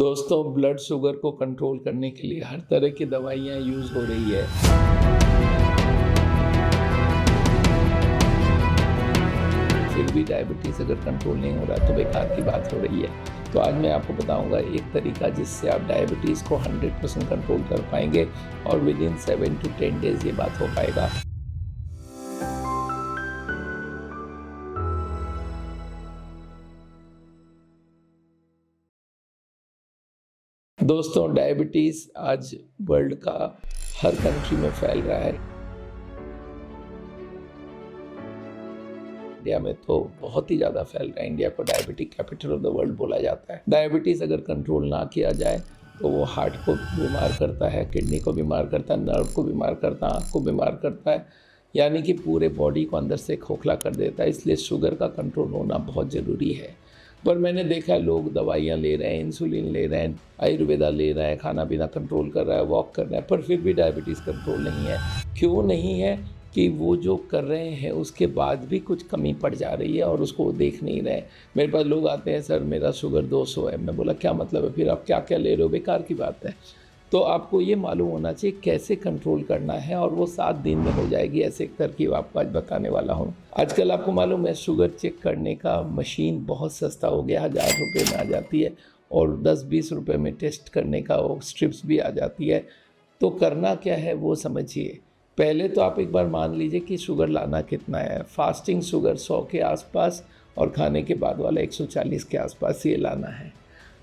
दोस्तों, blood sugar को control करने के लिए हर तरह की दवाइयाँ यूज़ हो रही है। फिर भी डायबिटीज़ अगर कंट्रोल नहीं हो रहा तो बेकार की बात हो रही है। तो आज मैं आपको बताऊंगा एक तरीका जिससे आप डायबिटीज़ को 100% कंट्रोल कर पाएंगे और विद इन 7 to 10 डेज़ ये बात हो पाएगा। दोस्तों, डायबिटीज़ आज वर्ल्ड का हर कंट्री में फैल रहा है। इंडिया में तो बहुत ही ज़्यादा फैल रहा है। इंडिया को diabetic capital of the world बोला जाता है। डायबिटीज़ अगर कंट्रोल ना किया जाए तो वो हार्ट को बीमार करता है, किडनी को बीमार करता है, नर्व को बीमार करता है, आँख को बीमार करता है, यानी कि पूरे बॉडी को अंदर से खोखला कर देता है। इसलिए शुगर का कंट्रोल होना बहुत ज़रूरी है। पर मैंने देखा है लोग दवाइयाँ ले रहे हैं, इंसुलिन ले रहे हैं, आयुर्वेदा ले रहे हैं, खाना पीना कंट्रोल कर रहा है, वॉक कर रहा है, पर फिर भी डायबिटीज़ कंट्रोल नहीं है। क्यों नहीं है? कि वो जो कर रहे हैं उसके बाद भी कुछ कमी पड़ जा रही है और उसको वो देख नहीं रहे। मेरे पास लोग आते हैं, सर मेरा शुगर 200 है। मैं बोला क्या मतलब है, फिर आप क्या क्या ले रहे हो, बेकार की बात है। तो आपको ये मालूम होना चाहिए कैसे कंट्रोल करना है और वो 7 दिन में हो जाएगी। ऐसे एक तरकीब आपको आज बताने वाला हूँ। आजकल आपको मालूम है शुगर चेक करने का मशीन बहुत सस्ता हो गया, 1000 रुपये में आ जाती है और 10-20 रुपये में टेस्ट करने का वो स्ट्रिप्स भी आ जाती है। तो करना क्या है वो समझिए। पहले तो आप एक बार मान लीजिए कि शुगर लाना कितना है। फास्टिंग शुगर 100 के आसपास और खाने के बाद वाला 140 के आसपास ये लाना है।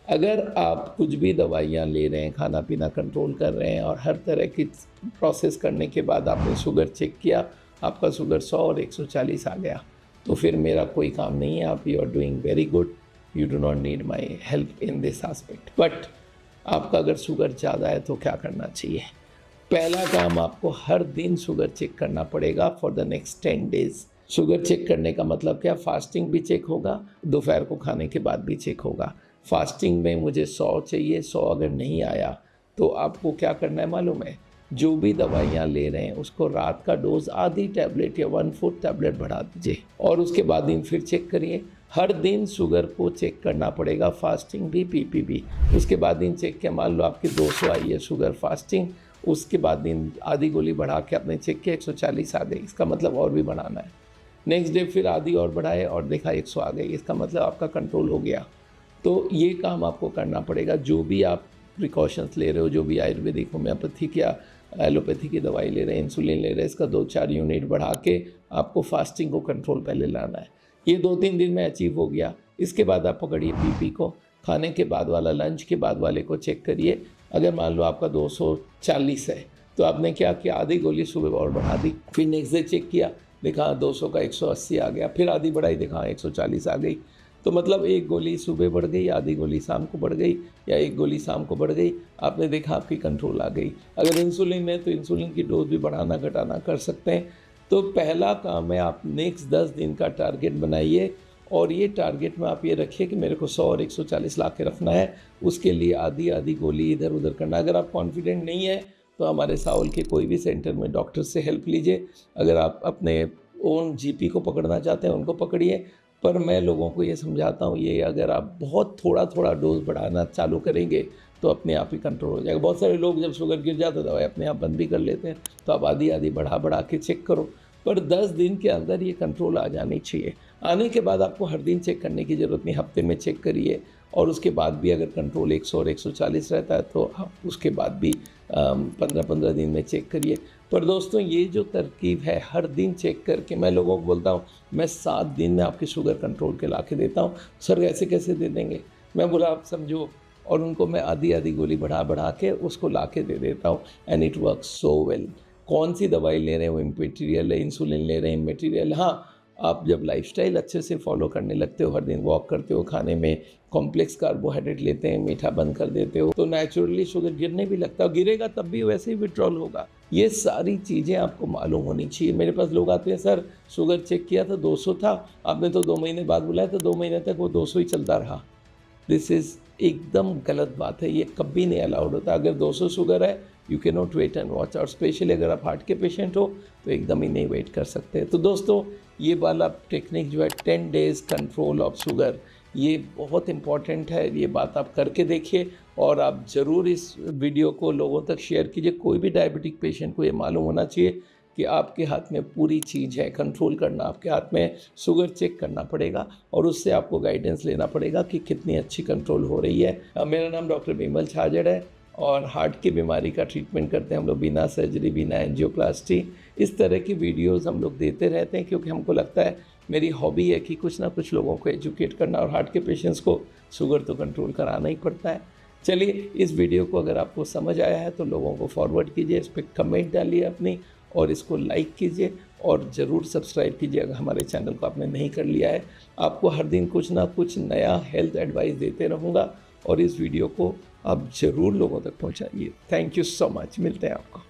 अगर आप कुछ भी दवाइयाँ ले रहे हैं, खाना पीना कंट्रोल कर रहे हैं और हर तरह की प्रोसेस करने के बाद आपने शुगर चेक किया, आपका शुगर 100 और 140 आ गया, तो फिर मेरा कोई काम नहीं है। आप you are doing very good, you do not need my help in this aspect. But आपका अगर शुगर ज़्यादा है तो क्या करना चाहिए? पहला काम, आपको हर दिन शुगर चेक करना पड़ेगा for the next 10 days. Sugar check करने का मतलब क्या? फास्टिंग भी चेक होगा, दोपहर को खाने के बाद भी चेक होगा। फास्टिंग में मुझे 100 चाहिए, 100 अगर नहीं आया तो आपको क्या करना है मालूम है? जो भी दवाइयाँ ले रहे हैं उसको रात का डोज आधी टैबलेट या 1/4 टैबलेट बढ़ा दीजिए और उसके बाद दिन फिर चेक करिए। हर दिन शुगर को चेक करना पड़ेगा, फास्टिंग भी, पीपी भी। उसके बाद दिन चेक किया, मान लो आपकी 200 आई है शुगर फास्टिंग, उसके बाद दिन आधी गोली बढ़ा के आपने चेक किया 140 आ गई, इसका मतलब और भी बढ़ाना है। नेक्स्ट डे फिर आधी और बढ़ाए और देखा 100 आ गई, इसका मतलब आपका कंट्रोल हो गया। तो ये काम आपको करना पड़ेगा। जो भी आप प्रिकॉशंस ले रहे हो, जो भी आयुर्वेदिक, होम्योपैथिक या एलोपैथी की दवाई ले रहे हैं, इंसुलिन ले रहे हैं, इसका 2-4 यूनिट बढ़ा के आपको फास्टिंग को कंट्रोल पहले लाना है। ये 2-3 दिन में अचीव हो गया। इसके बाद आप पकड़िए पीपी को, खाने के बाद वाला, लंच के बाद वाले को चेक करिए। अगर मान लो आपका 240 है तो आपने क्या किया, आधी गोली सुबह और बढ़ा दी। फिर नेक्स्ट डे चेक किया, देखा 200 का 180 आ गया, फिर आधी बढ़ाई, देखा 140 आ गई। तो मतलब एक गोली सुबह बढ़ गई, आधी गोली शाम को बढ़ गई, या एक गोली शाम को बढ़ गई, आपने देखा आपकी कंट्रोल आ गई। अगर इंसुलिन है तो इंसुलिन की डोज भी बढ़ाना घटाना कर सकते हैं। तो पहला काम है, आप नेक्स्ट 10 दिन का टारगेट बनाइए और ये टारगेट में आप ये रखिए कि मेरे को 100 और 140 ला के रखना है। उसके लिए आधी आधी गोली इधर उधर करना। अगर आप कॉन्फिडेंट नहीं है तो हमारे साउल के कोई भी सेंटर में डॉक्टर से हेल्प लीजिए। अगर आप अपने ओन जीपी को पकड़ना चाहते हैं उनको पकड़िए। पर मैं लोगों को ये समझाता हूँ, ये अगर आप बहुत थोड़ा थोड़ा डोज बढ़ाना चालू करेंगे तो अपने आप ही कंट्रोल हो जाएगा। बहुत सारे लोग जब शुगर गिर जाता है दवाई अपने आप बंद भी कर लेते हैं। तो आप आधी आधी बढ़ा के चेक करो, पर 10 दिन के अंदर ये कंट्रोल आ जानी चाहिए। आने के बाद आपको हर दिन चेक करने की ज़रूरत नहीं, हफ्ते में चेक करिए और उसके बाद भी अगर कंट्रोल 100 और 140 रहता है तो आप उसके बाद भी 15-15 दिन में चेक करिए। पर दोस्तों, ये जो तरकीब है हर दिन चेक करके, मैं लोगों को बोलता हूँ मैं 7 दिन में आपकी शुगर कंट्रोल के ला के देता हूँ। सर ऐसे कैसे दे देंगे? मैं बोला आप समझो, और उनको मैं आधी आधी गोली बढ़ा के उसको ला के दे देता हूँ and it work so well. कौन सी दवाई ले रहे हैं वो इम्पीरियल है, इंसुलिन ले रहे हैं इम्पीरियल। हाँ, आप जब लाइफस्टाइल अच्छे से फॉलो करने लगते हो, हर दिन वॉक करते हो, खाने में कॉम्प्लेक्स कार्बोहाइड्रेट लेते हैं, मीठा बंद कर देते हो, तो नेचुरली शुगर गिरने भी लगता है। गिरेगा तब भी वैसे ही विड्रॉल होगा। ये सारी चीज़ें आपको मालूम होनी चाहिए। मेरे पास लोग आते हैं, सर शुगर चेक किया था 200 था, आपने तो 2 महीने बाद बुलाया तो 2 महीने तक वो 200 ही चलता रहा। दिस इज़ एकदम गलत बात है, ये कभी नहीं अलाउड होता। अगर 200 शुगर है, you can not wait and watch. और स्पेशली अगर आप हार्ट के पेशेंट हो तो एकदम ही नहीं वेट कर सकते। तो दोस्तों, ये वाला टेक्निक जो है 10 डेज़ कंट्रोल ऑफ शुगर, ये बहुत इम्पॉर्टेंट है, ये बात आप करके देखिए और आप ज़रूर इस वीडियो को लोगों तक शेयर कीजिए। कोई भी डायबिटिक पेशेंट को ये मालूम होना चाहिए कि आपके हाथ में पूरी चीज़ है, कंट्रोल करना आपके हाथ में, शुगर चेक करना पड़ेगा और उससे आपको गाइडेंस लेना पड़ेगा कि कितनी अच्छी कंट्रोल हो रही है। मेरा नाम डॉक्टर बिमल छाजड़ है और हार्ट की बीमारी का ट्रीटमेंट करते हैं हम लोग बिना सर्जरी, बिना एंजियोप्लास्टी। इस तरह की वीडियोस हम लोग देते रहते हैं क्योंकि हमको लगता है, मेरी हॉबी है कि कुछ ना कुछ लोगों को एजुकेट करना और हार्ट के पेशेंट्स को शुगर तो कंट्रोल कराना ही पड़ता है। चलिए, इस वीडियो को अगर आपको समझ आया है तो लोगों को फॉरवर्ड कीजिए, इस पर कमेंट डालिए अपनी और इसको लाइक कीजिए और ज़रूर सब्सक्राइब कीजिए अगर हमारे चैनल को आपने नहीं कर लिया है। आपको हर दिन कुछ ना कुछ नया हेल्थ एडवाइस देते रहूँगा और इस वीडियो को आप ज़रूर लोगों तक पहुँचाइए। थैंक यू सो मच, मिलते हैं आपको।